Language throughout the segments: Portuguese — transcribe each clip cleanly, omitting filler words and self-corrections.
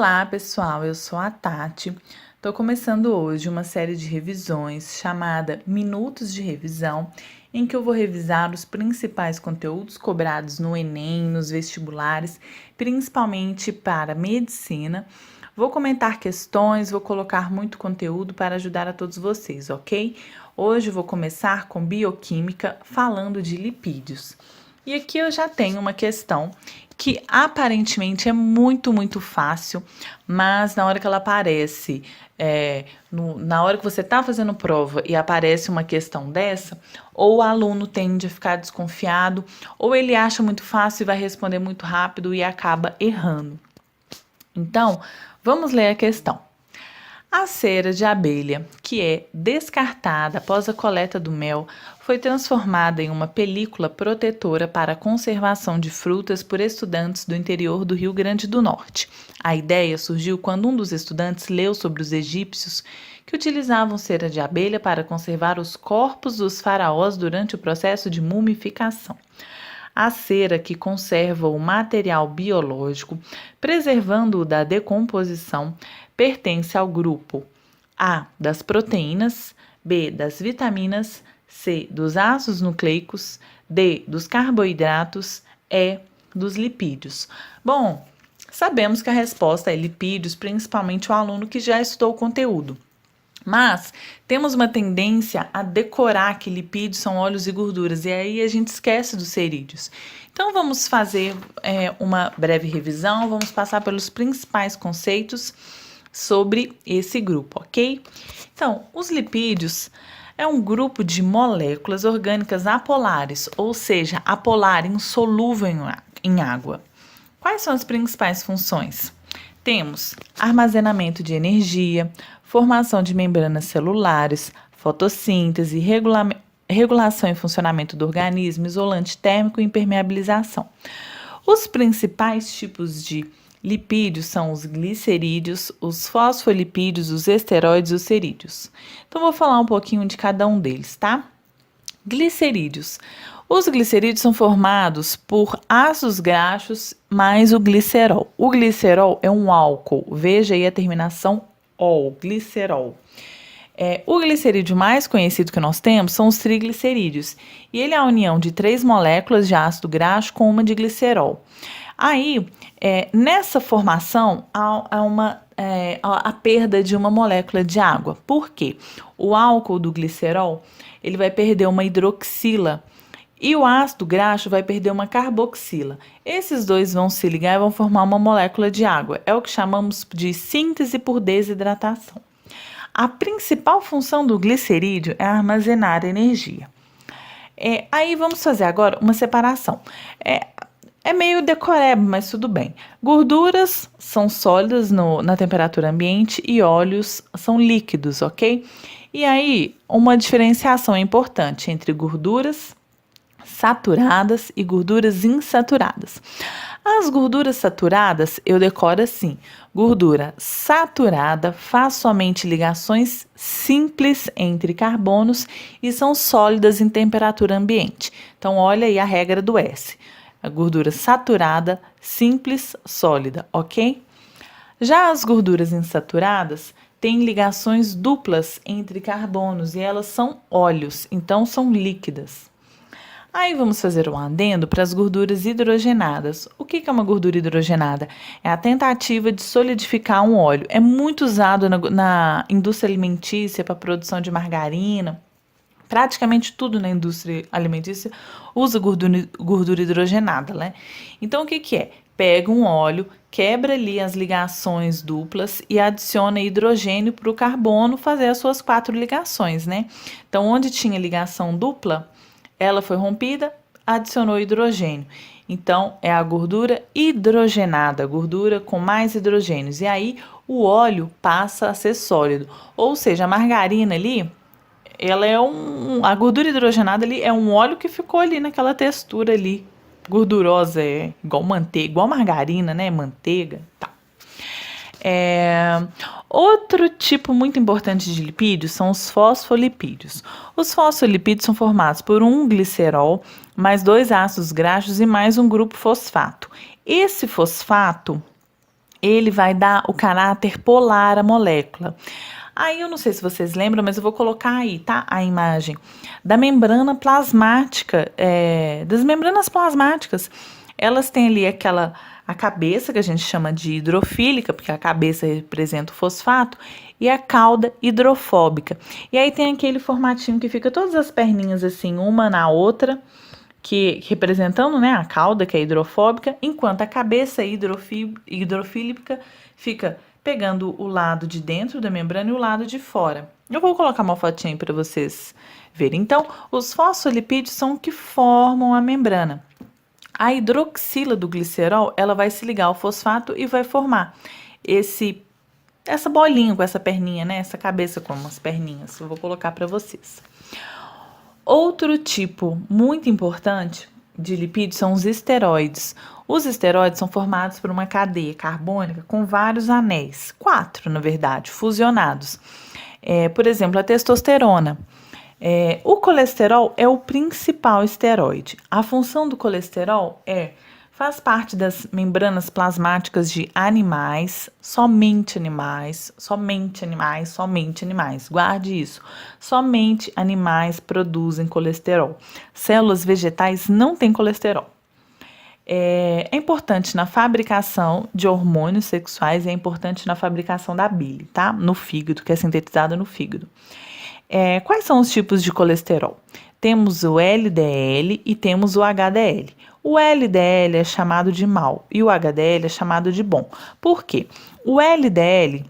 Olá, pessoal, eu sou a Tati. Estou começando hoje uma série de revisões chamada Minutos de Revisão, em que eu vou revisar os principais conteúdos cobrados no Enem, nos vestibulares, principalmente para medicina. Vou comentar questões, vou colocar muito conteúdo para ajudar a todos vocês, ok? Hoje vou começar com bioquímica, falando de lipídios. E aqui eu já tenho uma questão que aparentemente é muito fácil, mas na hora que ela aparece, na hora que você está fazendo prova e aparece uma questão dessa, ou o aluno tende a ficar desconfiado, ou ele acha muito fácil e vai responder muito rápido e acaba errando. Então, vamos ler a questão. A cera de abelha, que é descartada após a coleta do mel, foi transformada em uma película protetora para a conservação de frutas por estudantes do interior do Rio Grande do Norte. A ideia surgiu quando um dos estudantes leu sobre os egípcios que utilizavam cera de abelha para conservar os corpos dos faraós durante o processo de mumificação. A cera que conserva o material biológico, preservando-o da decomposição, pertence ao grupo A das proteínas, B das vitaminas, C dos ácidos nucleicos, D dos carboidratos, E dos lipídios. Bom, sabemos que a resposta é lipídios, principalmente o aluno que já estudou o conteúdo. Mas temos uma tendência a decorar que lipídios são óleos e gorduras, e aí a gente esquece dos cerídeos. Então vamos fazer uma breve revisão, vamos passar pelos principais conceitos sobre esse grupo, ok? Então, os lipídios é um grupo de moléculas orgânicas apolares, ou seja, apolar, insolúvel em água. Quais são as principais funções? Temos armazenamento de energia, formação de membranas celulares, fotossíntese, regulação e funcionamento do organismo, isolante térmico e impermeabilização. Os principais tipos de lipídios são os glicerídeos, os fosfolipídios, os esteroides e os cerídeos. Então, vou falar um pouquinho de cada um deles, tá? Glicerídeos. Os glicerídeos são formados por ácidos graxos mais o glicerol. O glicerol é um álcool, veja aí a terminação ol, glicerol. O glicerídeo mais conhecido que nós temos são os triglicerídeos, e ele é a união de 3 moléculas de ácido graxo com uma de glicerol. Aí, nessa formação, há a perda de uma molécula de água. Por quê? O álcool do glicerol ele vai perder uma hidroxila, e o ácido graxo vai perder uma carboxila. Esses dois vão se ligar e vão formar uma molécula de água. É o que chamamos de síntese por desidratação. A principal função do glicerídeo é armazenar energia. Aí vamos fazer agora uma separação. É meio decoreba, mas tudo bem. Gorduras são sólidas na temperatura ambiente e óleos são líquidos, ok? E aí, uma diferenciação é importante entre gorduras saturadas e gorduras insaturadas. As gorduras saturadas eu decoro assim: gordura saturada faz somente ligações simples entre carbonos e são sólidas em temperatura ambiente. Então, olha aí a regra do S. A gordura saturada, simples, sólida, ok? Já as gorduras insaturadas têm ligações duplas entre carbonos e elas são óleos, então são líquidas. Aí vamos fazer um adendo para as gorduras hidrogenadas. O que é uma gordura hidrogenada? É a tentativa de solidificar um óleo. É muito usado na indústria alimentícia para a produção de margarina. Praticamente tudo na indústria alimentícia usa gordura hidrogenada, né? Então, o que é? Pega um óleo, quebra ali as ligações duplas e adiciona hidrogênio para o carbono fazer as suas 4 ligações, né? Então, onde tinha ligação dupla, ela foi rompida, adicionou hidrogênio. Então, é a gordura hidrogenada, gordura com mais hidrogênios. E aí, o óleo passa a ser sólido. Ou seja, a margarina ali, ela é a gordura hidrogenada ali é um óleo que ficou ali naquela textura ali, gordurosa, igual manteiga, igual margarina, né? Manteiga, tá. Outro tipo muito importante de lipídios são os fosfolipídios. Os fosfolipídios são formados por um glicerol, mais 2 ácidos graxos e mais um grupo fosfato. Esse fosfato, ele vai dar o caráter polar à molécula. Aí eu não sei se vocês lembram, mas eu vou colocar aí, tá? A imagem da membrana plasmática, das membranas plasmáticas. Elas têm ali a cabeça, que a gente chama de hidrofílica, porque a cabeça representa o fosfato, e a cauda hidrofóbica. E aí tem aquele formatinho que fica todas as perninhas assim, uma na outra, que representando, né, a cauda, que é hidrofóbica, enquanto a cabeça hidrofílica fica pegando o lado de dentro da membrana e o lado de fora. Eu vou colocar uma fotinha para vocês verem. Então, os fosfolipídios são o que formam a membrana. A hidroxila do glicerol, ela vai se ligar ao fosfato e vai formar essa bolinha com essa perninha, né? Essa cabeça com umas perninhas. Eu vou colocar para vocês. Outro tipo muito importante de lipídios são os esteroides. Os esteroides são formados por uma cadeia carbônica com vários anéis, 4 na verdade, fusionados. Por exemplo, a testosterona. O colesterol é o principal esteroide. A função do colesterol faz parte das membranas plasmáticas de animais, somente animais, somente animais, somente animais. Guarde isso. Somente animais produzem colesterol. Células vegetais não têm colesterol. É importante na fabricação de hormônios sexuais e é importante na fabricação da bile, tá? No fígado, que é sintetizada no fígado. Quais são os tipos de colesterol? Temos o LDL e temos o HDL. O LDL é chamado de mau e o HDL é chamado de bom. Por quê? O LDL,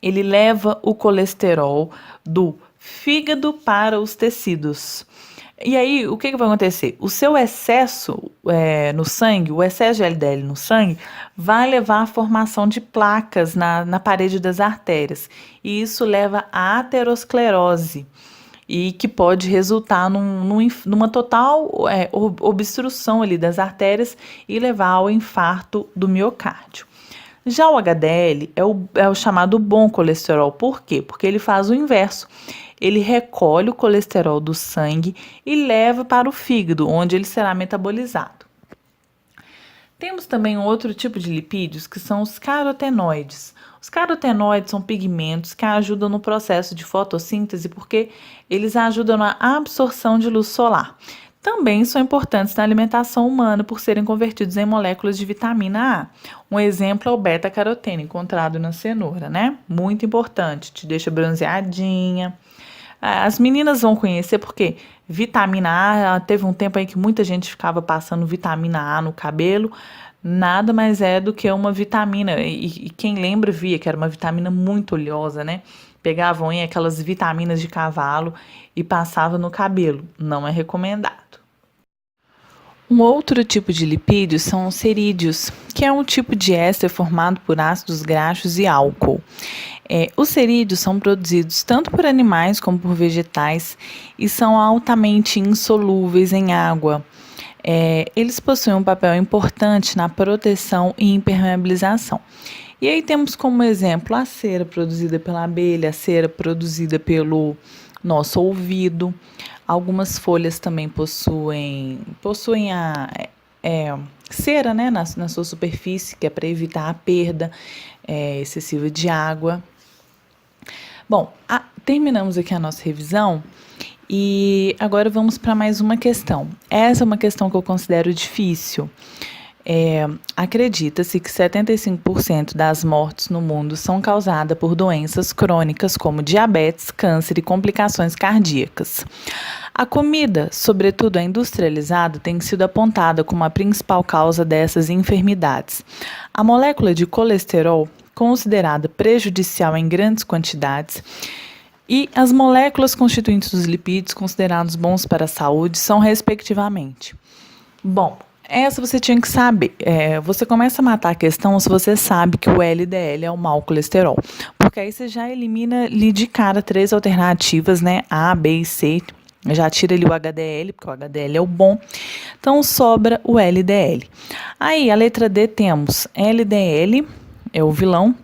ele leva o colesterol do fígado para os tecidos. E aí, o que vai acontecer? O seu excesso no sangue, o excesso de LDL no sangue, vai levar à formação de placas na parede das artérias. E isso leva à aterosclerose, e que pode resultar numa total obstrução ali das artérias e levar ao infarto do miocárdio. Já o HDL é o chamado bom colesterol. Por quê? Porque ele faz o inverso. Ele recolhe o colesterol do sangue e leva para o fígado, onde ele será metabolizado. Temos também outro tipo de lipídios, que são os carotenoides. Os carotenoides são pigmentos que ajudam no processo de fotossíntese porque eles ajudam na absorção de luz solar. Também são importantes na alimentação humana por serem convertidos em moléculas de vitamina A. Um exemplo é o beta-caroteno, encontrado na cenoura, né? Muito importante, te deixa bronzeadinha. As meninas vão conhecer porque vitamina A, teve um tempo aí que muita gente ficava passando vitamina A no cabelo, nada mais é do que uma vitamina, e quem lembra via que era uma vitamina muito oleosa, né? Pegavam aí aquelas vitaminas de cavalo e passavam no cabelo, não é recomendado. Um outro tipo de lipídio são os cerídeos, que é um tipo de éster formado por ácidos graxos e álcool. Os cerídeos são produzidos tanto por animais como por vegetais e são altamente insolúveis em água. Eles possuem um papel importante na proteção e impermeabilização. E aí temos como exemplo a cera produzida pela abelha, a cera produzida pelo nosso ouvido. Algumas folhas também possuem a cera, né, na sua superfície, que é para evitar a perda excessiva de água. Bom, terminamos aqui a nossa revisão e agora vamos para mais uma questão. Essa é uma questão que eu considero difícil. Acredita-se que 75% das mortes no mundo são causadas por doenças crônicas como diabetes, câncer e complicações cardíacas. A comida, sobretudo a industrializada, tem sido apontada como a principal causa dessas enfermidades. A molécula de colesterol, considerada prejudicial em grandes quantidades, e as moléculas constituintes dos lipídios, considerados bons para a saúde, são respectivamente. Bom, essa você tinha que saber. Você começa a matar a questão se você sabe que o LDL é o mau colesterol. Porque aí você já elimina ali de cara 3 alternativas, né? A, B e C. Já tira ali o HDL, porque o HDL é o bom. Então, sobra o LDL. Aí, a letra D temos LDL, é o vilão,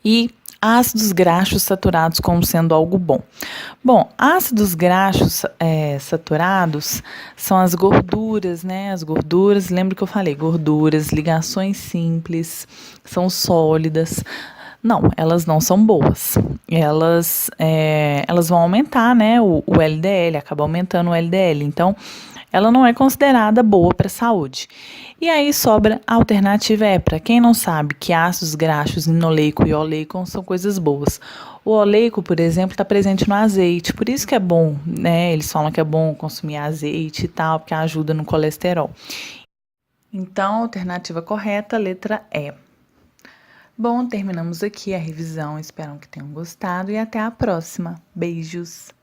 e Ácidos graxos saturados como sendo algo bom. Bom, ácidos graxos saturados são as gorduras, né? As gorduras, lembra que eu falei, gorduras, ligações simples, são sólidas. Não, elas não são boas. Elas vão aumentar, né? O LDL, acaba aumentando o LDL. Então, ela não é considerada boa para a saúde. E aí sobra a alternativa para quem não sabe que ácidos graxos linoleico e oleico são coisas boas. O oleico, por exemplo, está presente no azeite, por isso que é bom, né? Eles falam que é bom consumir azeite e tal, porque ajuda no colesterol. Então, a alternativa correta, letra E. Bom, terminamos aqui a revisão. Espero que tenham gostado e até a próxima. Beijos!